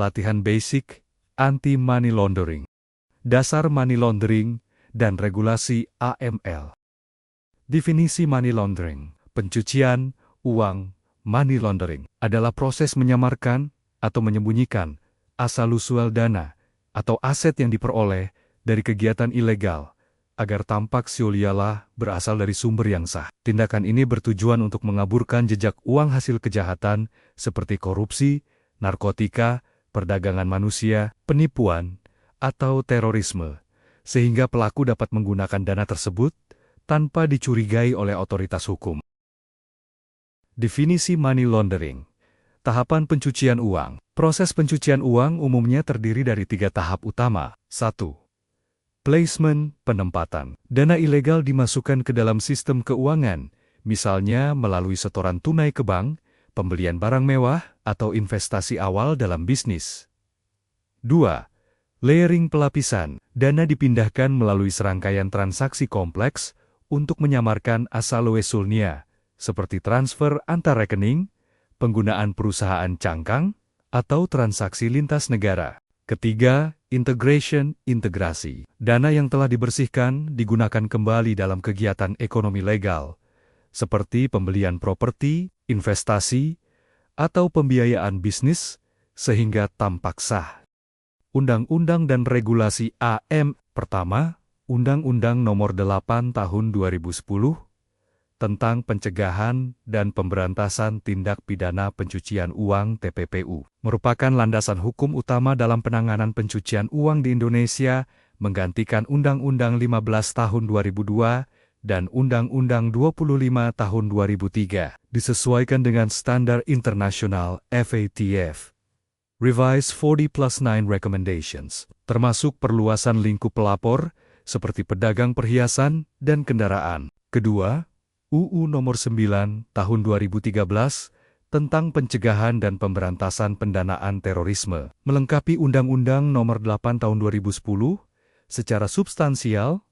pelatihan basic anti-money laundering, dasar money laundering, dan regulasi AML. Definisi money laundering, pencucian uang, money laundering, adalah proses menyamarkan atau menyembunyikan asal-usul dana atau aset yang diperoleh dari kegiatan ilegal, agar tampak seolah-olah berasal dari sumber yang sah. Tindakan ini bertujuan untuk mengaburkan jejak uang hasil kejahatan seperti korupsi, narkotika, perdagangan manusia, penipuan, atau terorisme, sehingga pelaku dapat menggunakan dana tersebut tanpa dicurigai oleh otoritas hukum. Definisi money laundering. Tahapan pencucian uang. Proses pencucian uang umumnya terdiri dari 3 tahap utama. 1. Placement, penempatan. Dana ilegal dimasukkan ke dalam sistem keuangan, misalnya melalui setoran tunai ke bank, pembelian barang mewah, atau investasi awal dalam bisnis. 2. Layering, pelapisan. Dana dipindahkan melalui serangkaian transaksi kompleks untuk menyamarkan asal-usulnya, seperti transfer antar rekening, penggunaan perusahaan cangkang, atau transaksi lintas negara. Ketiga, integration, integrasi. Dana yang telah dibersihkan digunakan kembali dalam kegiatan ekonomi legal, seperti pembelian properti, investasi, atau pembiayaan bisnis, sehingga tampak sah. Undang-undang dan regulasi AM. Pertama, Undang-Undang Nomor 8 Tahun 2010 tentang Pencegahan dan Pemberantasan Tindak Pidana Pencucian Uang (TPPU) merupakan landasan hukum utama dalam penanganan pencucian uang di Indonesia, menggantikan Undang-Undang 15 Tahun 2002 dan Undang-Undang 25 Tahun 2003, disesuaikan dengan standar internasional FATF. Revise 40+9 Recommendations, termasuk perluasan lingkup pelapor, seperti pedagang perhiasan dan kendaraan. Kedua, UU Nomor 9 Tahun 2013 tentang Pencegahan dan Pemberantasan Pendanaan Terorisme, melengkapi Undang-Undang Nomor 8 Tahun 2010 secara substansial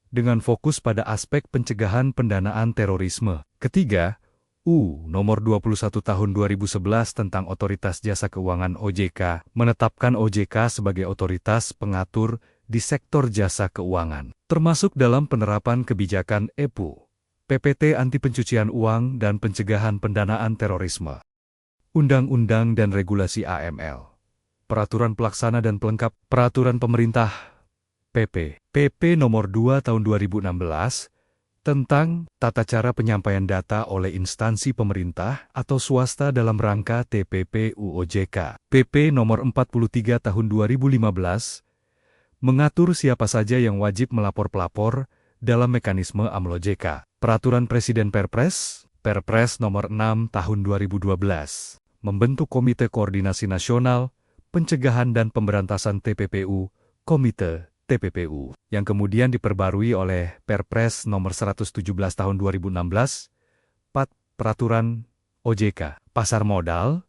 dengan fokus pada aspek pencegahan pendanaan terorisme. Ketiga, UU Nomor 21 Tahun 2011 tentang Otoritas Jasa Keuangan (OJK) menetapkan OJK sebagai otoritas pengatur di sektor jasa keuangan, termasuk dalam penerapan kebijakan EPU, PPT Anti Pencucian Uang dan Pencegahan Pendanaan Terorisme. Undang-Undang dan Regulasi AML. Peraturan Pelaksana dan Pelengkap Peraturan Pemerintah PP Nomor 2 Tahun 2016 tentang tata cara penyampaian data oleh instansi pemerintah atau swasta dalam rangka TPPU-OJK. PP Nomor 43 Tahun 2015 mengatur siapa saja yang wajib melapor pelapor dalam mekanisme AML-OJK. Peraturan Presiden Perpres Nomor 6 Tahun 2012 membentuk Komite Koordinasi Nasional Pencegahan dan Pemberantasan TPPU, Komite TPPU, yang kemudian diperbarui oleh Perpres Nomor 117 Tahun 2016. 4. Peraturan OJK Pasar Modal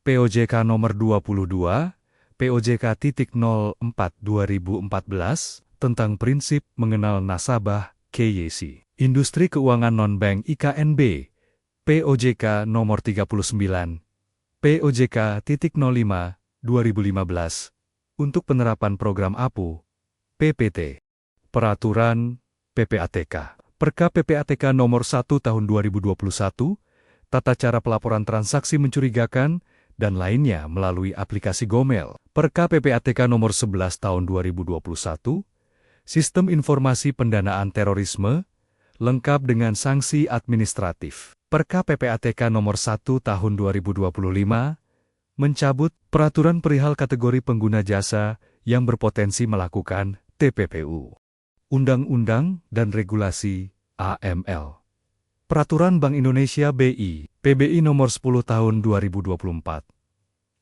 POJK Nomor 22 POJK.04 2014 tentang prinsip mengenal nasabah KYC. Industri Keuangan Non-Bank IKNB POJK Nomor 39 POJK.05 2015 untuk penerapan program APU PPT. Peraturan PPATK. Perka PPATK Nomor 1 Tahun 2021, tata cara pelaporan transaksi mencurigakan dan lainnya melalui aplikasi Gomel. Perka PPATK Nomor 11 Tahun 2021, Sistem Informasi Pendanaan Terorisme, lengkap dengan sanksi administratif. Perka PPATK Nomor 1 Tahun 2025, mencabut peraturan perihal kategori pengguna jasa yang berpotensi melakukan TPPU. Undang-Undang dan Regulasi AML. Peraturan Bank Indonesia BI, PBI Nomor 10 Tahun 2024.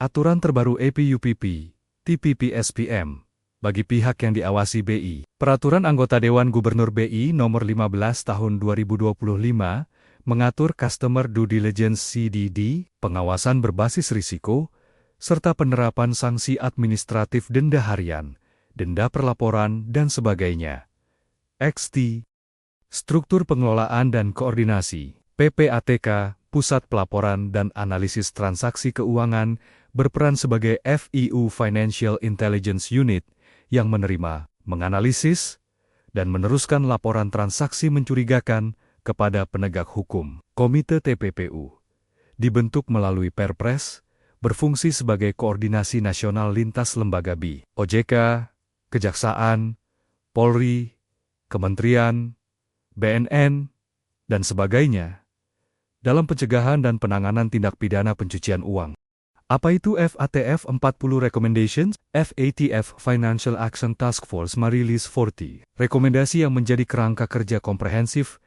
Aturan terbaru EPUPP, TPP-SPM, bagi pihak yang diawasi BI. Peraturan Anggota Dewan Gubernur BI Nomor 15 Tahun 2025, mengatur Customer Due Diligence CDD, pengawasan berbasis risiko, serta penerapan sanksi administratif denda harian, denda perlaporan, dan sebagainya. XT. Struktur Pengelolaan dan Koordinasi, PPATK, Pusat Pelaporan dan Analisis Transaksi Keuangan, berperan sebagai FIU Financial Intelligence Unit yang menerima, menganalisis, dan meneruskan laporan transaksi mencurigakan kepada penegak hukum. Komite TPPU dibentuk melalui Perpres, berfungsi sebagai koordinasi nasional lintas lembaga BI, OJK, Kejaksaan, Polri, Kementerian, BNN, dan sebagainya, dalam pencegahan dan penanganan tindak pidana pencucian uang. Apa itu FATF 40 Recommendations? FATF Financial Action Task Force merilis 40 rekomendasi yang menjadi kerangka kerja komprehensif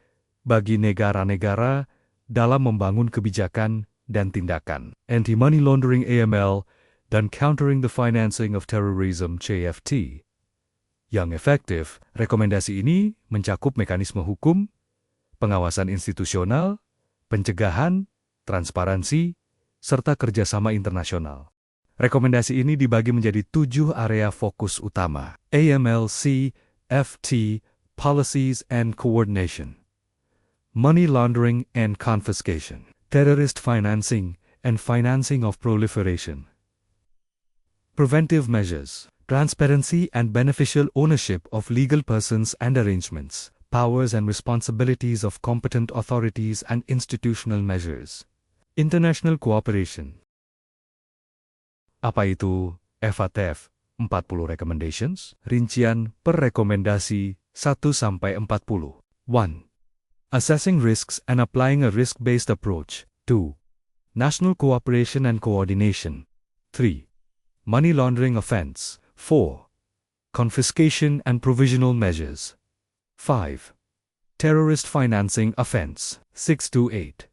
bagi negara-negara dalam membangun kebijakan dan tindakan anti-money laundering AML dan countering the financing of terrorism CFT. Yang efektif, rekomendasi ini mencakup mekanisme hukum, pengawasan institusional, pencegahan, transparansi, serta kerjasama internasional. Rekomendasi ini dibagi menjadi 7 area fokus utama: AML, CFT, Policies and Coordination, Money Laundering and Confiscation, Terrorist Financing and Financing of Proliferation, Preventive Measures, Transparency and Beneficial Ownership of Legal Persons and Arrangements, Powers and Responsibilities of Competent Authorities and Institutional Measures, International Cooperation. Apa itu FATF 40 Recommendations? Rincian per rekomendasi 1-40. 1. Assessing risks and applying a risk-based approach. 2. National cooperation and coordination. 3. Money laundering offense. 4. Confiscation and provisional measures. 5. Terrorist financing offense. 6-8.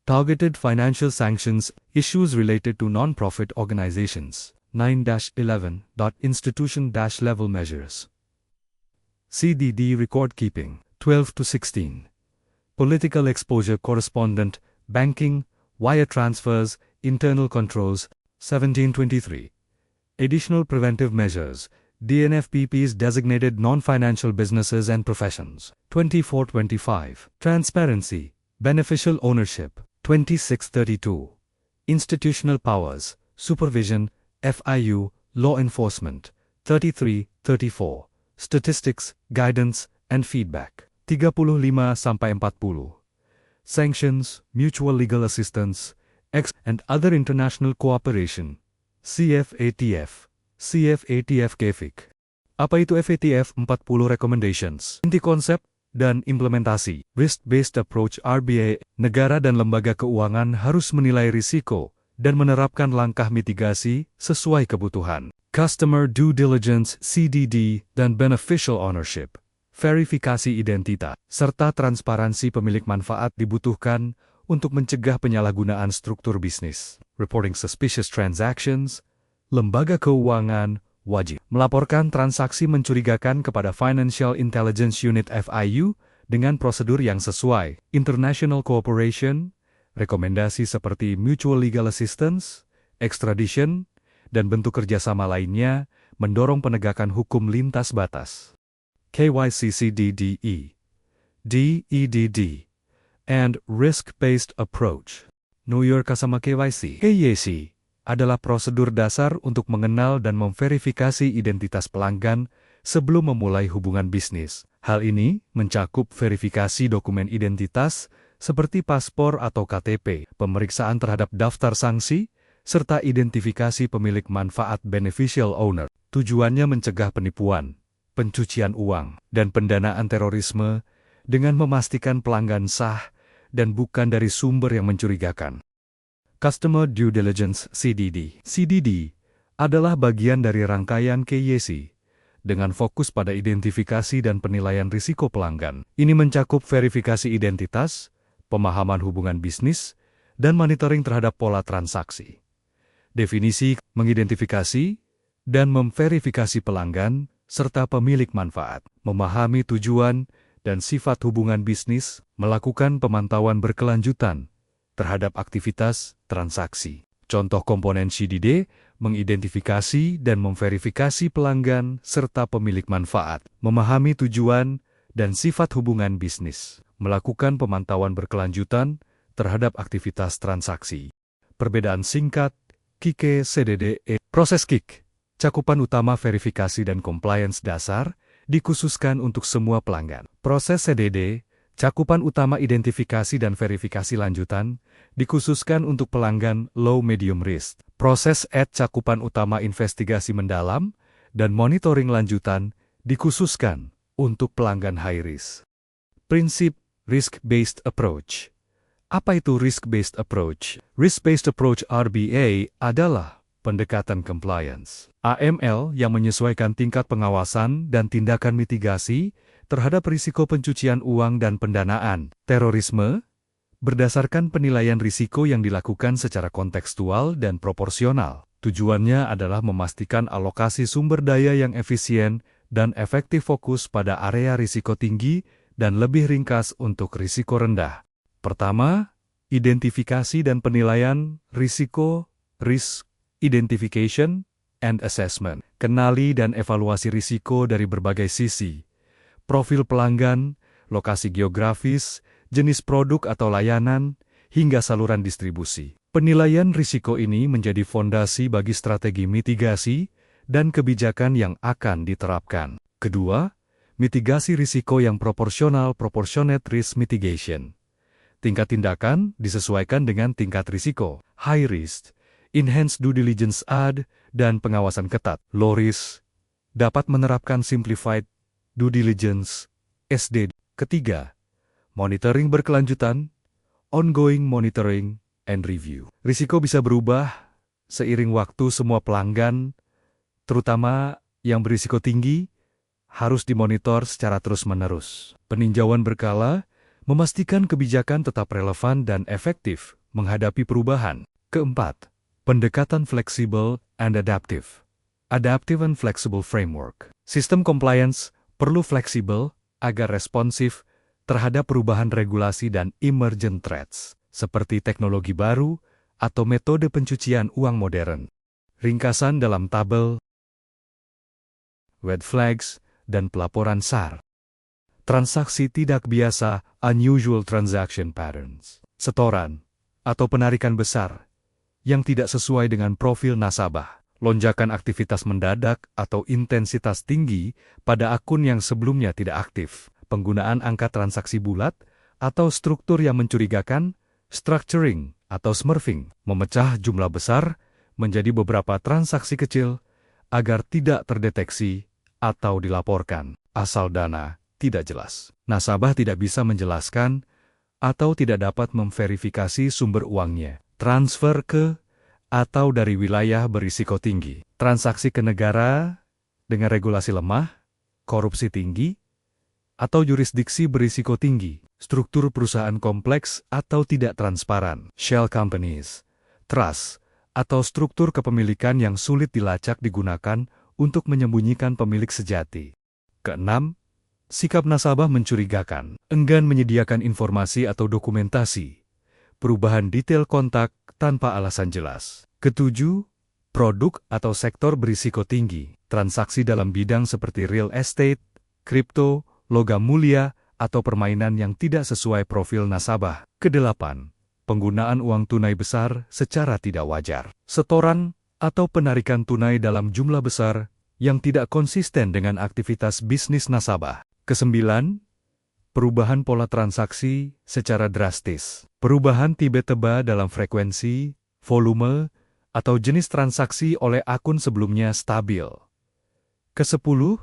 Targeted financial sanctions, issues related to non-profit organizations. 9-11. Institution-level measures. CDD record keeping. 12-16. Political exposure correspondent, banking, wire transfers, internal controls. 17-23. Additional preventive measures, DNFPP's designated non-financial businesses and professions. 24-25. Transparency, beneficial ownership. 26-32. Institutional powers, supervision, FIU, law enforcement. 33-34. Statistics, guidance, and feedback. 35-40. Sanctions, mutual legal assistance, and other international cooperation. CFATF, CFATF-KFIC. Apa itu FATF 40 Recommendations? Inti konsep dan implementasi. Risk-based approach RBA, negara dan lembaga keuangan harus menilai risiko dan menerapkan langkah mitigasi sesuai kebutuhan. Customer due diligence CDD dan beneficial ownership. Verifikasi identitas, serta transparansi pemilik manfaat dibutuhkan untuk mencegah penyalahgunaan struktur bisnis. Reporting suspicious transactions, lembaga keuangan wajib melaporkan transaksi mencurigakan kepada Financial Intelligence Unit FIU dengan prosedur yang sesuai. International cooperation, rekomendasi seperti mutual legal assistance, extradition, dan bentuk kerjasama lainnya mendorong penegakan hukum lintas batas. KYCCDDE, DEDD, and Risk-Based Approach. Know Your Customer KYC. KYC adalah prosedur dasar untuk mengenal dan memverifikasi identitas pelanggan sebelum memulai hubungan bisnis. Hal ini mencakup verifikasi dokumen identitas seperti paspor atau KTP, pemeriksaan terhadap daftar sanksi, serta identifikasi pemilik manfaat beneficial owner. Tujuannya mencegah penipuan, pencucian uang, dan pendanaan terorisme dengan memastikan pelanggan sah dan bukan dari sumber yang mencurigakan. Customer Due Diligence CDD. CDD adalah bagian dari rangkaian KYC dengan fokus pada identifikasi dan penilaian risiko pelanggan. Ini mencakup verifikasi identitas, pemahaman hubungan bisnis, dan monitoring terhadap pola transaksi. Definisi, mengidentifikasi, dan memverifikasi pelanggan, serta pemilik manfaat, memahami tujuan dan sifat hubungan bisnis, melakukan pemantauan berkelanjutan terhadap aktivitas transaksi. Contoh komponen CDD, mengidentifikasi dan memverifikasi pelanggan serta pemilik manfaat, memahami tujuan dan sifat hubungan bisnis, melakukan pemantauan berkelanjutan terhadap aktivitas transaksi. Perbedaan singkat, KIK CDDE. Proses KIK, cakupan utama verifikasi dan compliance dasar, dikhususkan untuk semua pelanggan. Proses CDD, cakupan utama identifikasi dan verifikasi lanjutan, dikhususkan untuk pelanggan low medium risk. Proses AD, cakupan utama investigasi mendalam dan monitoring lanjutan, dikhususkan untuk pelanggan high risk. Prinsip Risk-Based Approach. Apa itu Risk-Based Approach? Risk-Based Approach RBA adalah pendekatan compliance AML yang menyesuaikan tingkat pengawasan dan tindakan mitigasi terhadap risiko pencucian uang dan pendanaan terorisme berdasarkan penilaian risiko yang dilakukan secara kontekstual dan proporsional. Tujuannya adalah memastikan alokasi sumber daya yang efisien dan efektif, fokus pada area risiko tinggi dan lebih ringkas untuk risiko rendah. Pertama, identifikasi dan penilaian risiko, risk identification and assessment. Kenali dan evaluasi risiko dari berbagai sisi. Profil pelanggan, lokasi geografis, jenis produk atau layanan, hingga saluran distribusi. Penilaian risiko ini menjadi fondasi bagi strategi mitigasi dan kebijakan yang akan diterapkan. Kedua, mitigasi risiko yang proporsional, proportionate risk mitigation. Tingkat tindakan disesuaikan dengan tingkat risiko. High risk, enhanced due diligence AD, dan pengawasan ketat. Low risk, dapat menerapkan simplified due diligence SD. Ketiga, monitoring berkelanjutan, ongoing monitoring and review. Risiko bisa berubah seiring waktu. Semua pelanggan, terutama yang berisiko tinggi, harus dimonitor secara terus-menerus. Peninjauan berkala memastikan kebijakan tetap relevan dan efektif menghadapi perubahan. Keempat, pendekatan fleksibel and adaptive. Adaptive and flexible framework. Sistem compliance perlu fleksibel agar responsif terhadap perubahan regulasi dan emergent threats, seperti teknologi baru atau metode pencucian uang modern. Ringkasan dalam tabel red flags dan pelaporan SAR. Transaksi tidak biasa, unusual transaction patterns. Setoran atau penarikan besar yang tidak sesuai dengan profil nasabah. Lonjakan aktivitas mendadak atau intensitas tinggi pada akun yang sebelumnya tidak aktif. Penggunaan angka transaksi bulat atau struktur yang mencurigakan, structuring atau smurfing. Memecah jumlah besar menjadi beberapa transaksi kecil agar tidak terdeteksi atau dilaporkan. Asal dana tidak jelas. Nasabah tidak bisa menjelaskan atau tidak dapat memverifikasi sumber uangnya. Transfer ke atau dari wilayah berisiko tinggi. Transaksi ke negara dengan regulasi lemah, korupsi tinggi, atau jurisdiksi berisiko tinggi. Struktur perusahaan kompleks atau tidak transparan. Shell companies, trust, atau struktur kepemilikan yang sulit dilacak digunakan untuk menyembunyikan pemilik sejati. Keenam, sikap nasabah mencurigakan, enggan menyediakan informasi atau dokumentasi, perubahan detail kontak tanpa alasan jelas. Ketujuh, produk atau sektor berisiko tinggi, transaksi dalam bidang seperti real estate, kripto, logam mulia, atau permainan yang tidak sesuai profil nasabah. Kedelapan, penggunaan uang tunai besar secara tidak wajar. Setoran atau penarikan tunai dalam jumlah besar yang tidak konsisten dengan aktivitas bisnis nasabah. Kesembilan, perubahan pola transaksi secara drastis. Perubahan tiba-tiba dalam frekuensi, volume, atau jenis transaksi oleh akun sebelumnya stabil. Kesepuluh,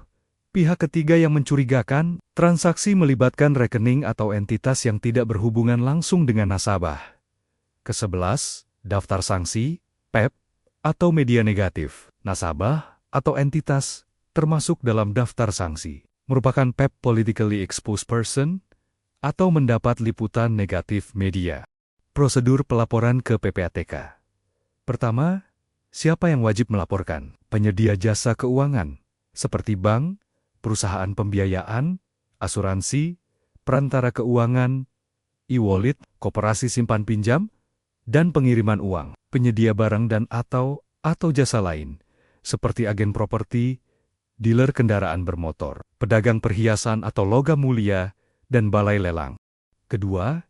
pihak ketiga yang mencurigakan, transaksi melibatkan rekening atau entitas yang tidak berhubungan langsung dengan nasabah. Kesebelas, daftar sanksi, PEP, atau media negatif. Nasabah atau entitas termasuk dalam daftar sanksi. Merupakan PEP politically exposed person atau mendapat liputan negatif media. Prosedur pelaporan ke PPATK. Pertama, siapa yang wajib melaporkan? Penyedia jasa keuangan, seperti bank, perusahaan pembiayaan, asuransi, perantara keuangan, e-wallet, koperasi simpan pinjam, dan pengiriman uang. Penyedia barang dan atau jasa lain, seperti agen properti, dealer kendaraan bermotor, pedagang perhiasan atau logam mulia, dan balai lelang. Kedua,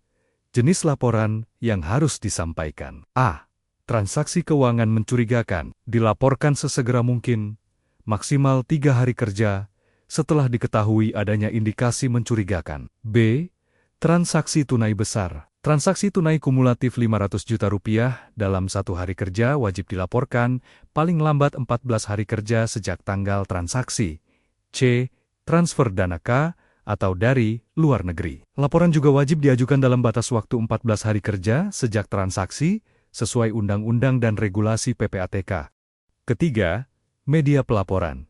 jenis laporan yang harus disampaikan. A. Transaksi keuangan mencurigakan dilaporkan sesegera mungkin, maksimal 3 hari kerja, setelah diketahui adanya indikasi mencurigakan. B. Transaksi tunai besar. Transaksi tunai kumulatif Rp500 juta dalam 1 hari kerja wajib dilaporkan paling lambat 14 hari kerja sejak tanggal transaksi. C. Transfer dana ke atau dari luar negeri. Laporan juga wajib diajukan dalam batas waktu 14 hari kerja sejak transaksi sesuai undang-undang dan regulasi PPATK. Ketiga, media pelaporan.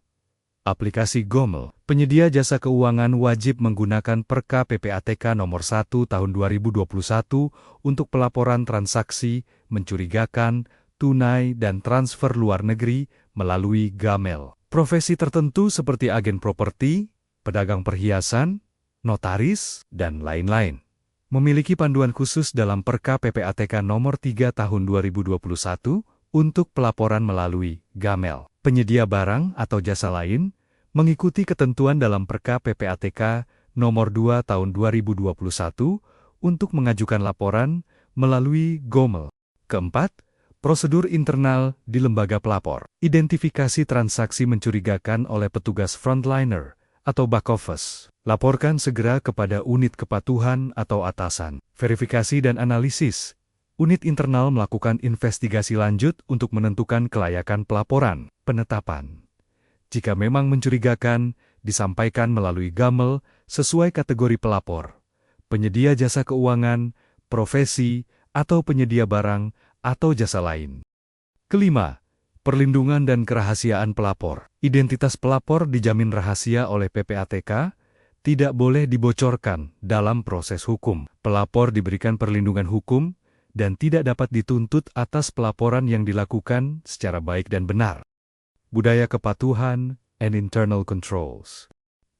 Aplikasi Gomel. Penyedia jasa keuangan wajib menggunakan Perka PPATK nomor 1 tahun 2021 untuk pelaporan transaksi mencurigakan, tunai dan transfer luar negeri melalui Gamel. Profesi tertentu seperti agen properti, pedagang perhiasan, notaris, dan lain-lain memiliki panduan khusus dalam Perka PPATK nomor 3 tahun 2021 untuk pelaporan melalui Gamel. Penyedia barang atau jasa lain mengikuti ketentuan dalam Perka PPATK nomor 2 tahun 2021 untuk mengajukan laporan melalui Gomel. Keempat, prosedur internal di lembaga pelapor. Identifikasi transaksi mencurigakan oleh petugas frontliner atau back office. Laporkan segera kepada unit kepatuhan atau atasan. Verifikasi dan analisis. Unit internal melakukan investigasi lanjut untuk menentukan kelayakan pelaporan. Penetapan. Jika memang mencurigakan, disampaikan melalui Gamel sesuai kategori pelapor, penyedia jasa keuangan, profesi, atau penyedia barang atau jasa lain. Kelima, perlindungan dan kerahasiaan pelapor. Identitas pelapor dijamin rahasia oleh PPATK, tidak boleh dibocorkan dalam proses hukum. Pelapor diberikan perlindungan hukum dan tidak dapat dituntut atas pelaporan yang dilakukan secara baik dan benar. Budaya kepatuhan and internal controls.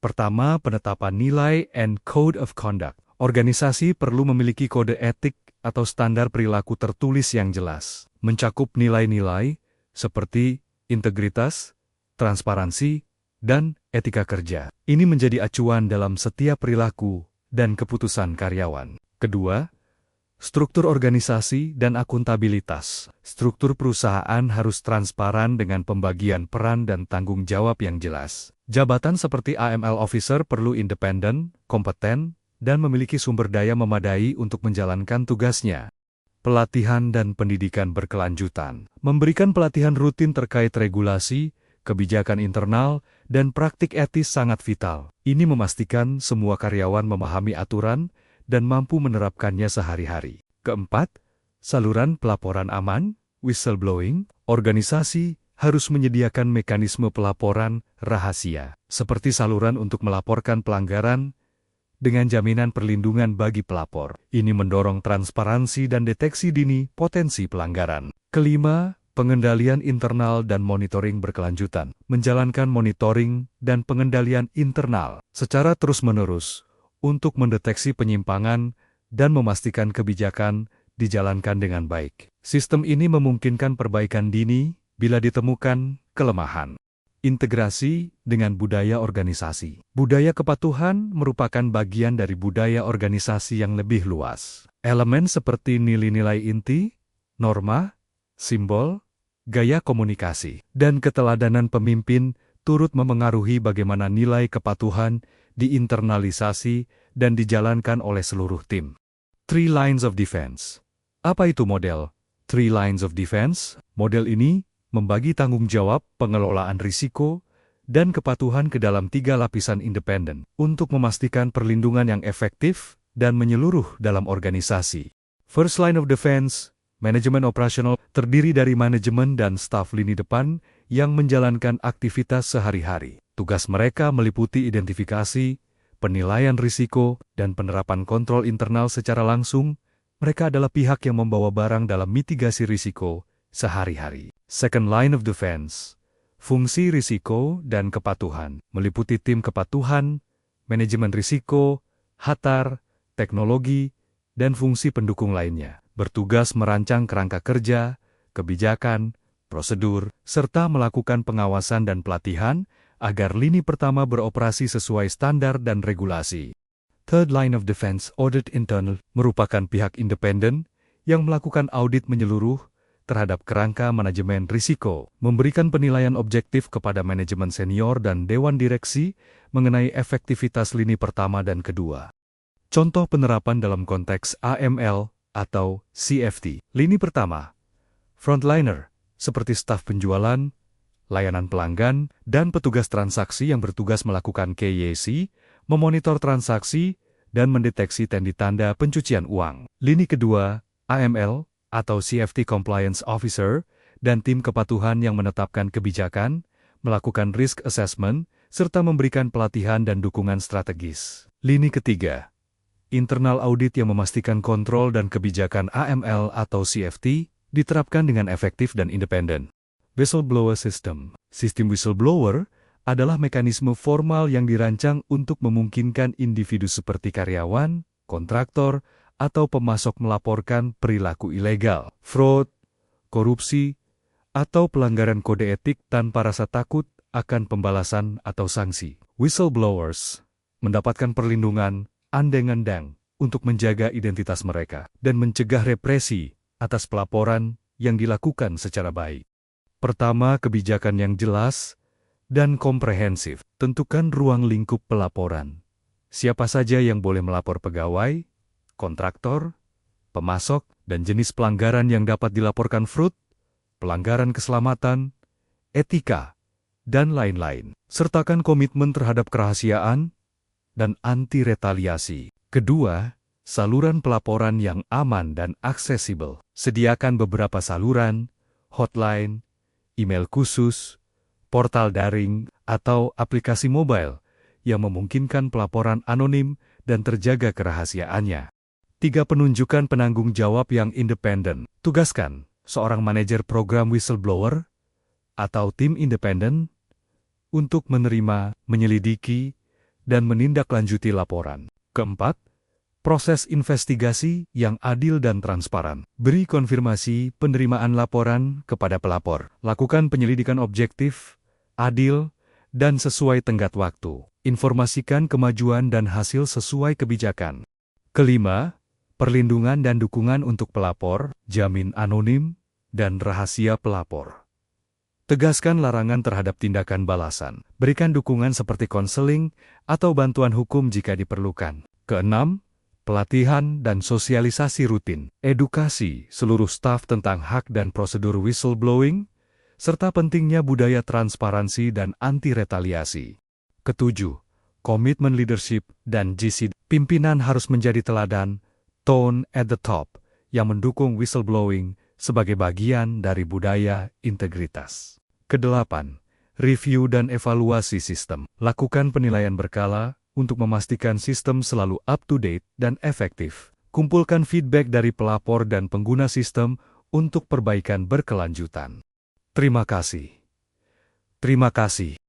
Pertama, penetapan nilai and code of conduct. Organisasi perlu memiliki kode etik atau standar perilaku tertulis yang jelas, mencakup nilai-nilai seperti integritas, transparansi, dan etika kerja. Ini menjadi acuan dalam setiap perilaku dan keputusan karyawan. Kedua, struktur organisasi dan akuntabilitas. Struktur perusahaan harus transparan dengan pembagian peran dan tanggung jawab yang jelas. Jabatan seperti AML Officer perlu independen, kompeten, dan memiliki sumber daya memadai untuk menjalankan tugasnya. Pelatihan dan pendidikan berkelanjutan. Memberikan pelatihan rutin terkait regulasi, kebijakan internal, dan praktik etis sangat vital. Ini memastikan semua karyawan memahami aturan dan mampu menerapkannya sehari-hari. Keempat, saluran pelaporan aman, whistleblowing. Organisasi harus menyediakan mekanisme pelaporan rahasia, seperti saluran untuk melaporkan pelanggaran dengan jaminan perlindungan bagi pelapor. Ini mendorong transparansi dan deteksi dini potensi pelanggaran. Kelima, pengendalian internal dan monitoring berkelanjutan. Menjalankan monitoring dan pengendalian internal secara terus-menerus untuk mendeteksi penyimpangan dan memastikan kebijakan dijalankan dengan baik. Sistem ini memungkinkan perbaikan dini bila ditemukan kelemahan. Integrasi dengan budaya organisasi. Budaya kepatuhan merupakan bagian dari budaya organisasi yang lebih luas. Elemen seperti nilai-nilai inti, norma, simbol, gaya komunikasi, dan keteladanan pemimpin turut memengaruhi bagaimana nilai kepatuhan diinternalisasi dan dijalankan oleh seluruh tim. 3 Lines of Defense. Apa itu model 3 Lines of Defense? Model ini membagi tanggung jawab, pengelolaan risiko, dan kepatuhan ke dalam 3 lapisan independen untuk memastikan perlindungan yang efektif dan menyeluruh dalam organisasi. First line of defense, manajemen operasional, terdiri dari manajemen dan staf lini depan yang menjalankan aktivitas sehari-hari. Tugas mereka meliputi identifikasi, penilaian risiko, dan penerapan kontrol internal secara langsung. Mereka adalah pihak yang membawa barang dalam mitigasi risiko sehari-hari. Second line of defense, fungsi risiko dan kepatuhan, meliputi tim kepatuhan, manajemen risiko, HATAR, teknologi, dan fungsi pendukung lainnya. Bertugas merancang kerangka kerja, kebijakan, prosedur, serta melakukan pengawasan dan pelatihan agar lini pertama beroperasi sesuai standar dan regulasi. Third line of defense, audit internal, merupakan pihak independen yang melakukan audit menyeluruh terhadap kerangka manajemen risiko, memberikan penilaian objektif kepada manajemen senior dan dewan direksi mengenai efektivitas lini pertama dan kedua. Contoh penerapan dalam konteks AML atau CFT. Lini pertama, frontliner, seperti staf penjualan, layanan pelanggan, dan petugas transaksi yang bertugas melakukan KYC, memonitor transaksi, dan mendeteksi tanda pencucian uang. Lini kedua, AML, atau CFT Compliance Officer, dan tim kepatuhan yang menetapkan kebijakan, melakukan risk assessment, serta memberikan pelatihan dan dukungan strategis. Lini ketiga, internal audit yang memastikan kontrol dan kebijakan AML atau CFT diterapkan dengan efektif dan independen. Whistleblower System. Sistem whistleblower adalah mekanisme formal yang dirancang untuk memungkinkan individu seperti karyawan, kontraktor, atau pemasok melaporkan perilaku ilegal, fraud, korupsi, atau pelanggaran kode etik tanpa rasa takut akan pembalasan atau sanksi. Whistleblowers mendapatkan perlindungan andeng-andeng untuk menjaga identitas mereka dan mencegah represi atas pelaporan yang dilakukan secara baik. Pertama, kebijakan yang jelas dan komprehensif. Tentukan ruang lingkup pelaporan. Siapa saja yang boleh melapor pegawai, kontraktor, pemasok, dan jenis pelanggaran yang dapat dilaporkan fraud, pelanggaran keselamatan, etika, dan lain-lain. Sertakan komitmen terhadap kerahasiaan dan anti-retaliasi. Kedua, saluran pelaporan yang aman dan aksesibel. Sediakan beberapa saluran, hotline, email khusus, portal daring, atau aplikasi mobile yang memungkinkan pelaporan anonim dan terjaga kerahasiaannya. 3. Penunjukan penanggung jawab yang independen. Tugaskan seorang manajer program whistleblower atau tim independen untuk menerima, menyelidiki, dan menindaklanjuti laporan. Keempat, proses investigasi yang adil dan transparan. Beri konfirmasi penerimaan laporan kepada pelapor. Lakukan penyelidikan objektif, adil, dan sesuai tenggat waktu. Informasikan kemajuan dan hasil sesuai kebijakan. Kelima, perlindungan dan dukungan untuk pelapor, jamin anonim, dan rahasia pelapor. Tegaskan larangan terhadap tindakan balasan. Berikan dukungan seperti konseling atau bantuan hukum jika diperlukan. Keenam, pelatihan dan sosialisasi rutin. Edukasi seluruh staf tentang hak dan prosedur whistleblowing, serta pentingnya budaya transparansi dan anti-retaliasi. Ketujuh, komitmen leadership dan GC. Pimpinan harus menjadi teladan, tone at the top, yang mendukung whistleblowing sebagai bagian dari budaya integritas. Kedelapan, review dan evaluasi sistem. Lakukan penilaian berkala untuk memastikan sistem selalu up-to-date dan efektif. Kumpulkan feedback dari pelapor dan pengguna sistem untuk perbaikan berkelanjutan. Terima kasih. Terima kasih.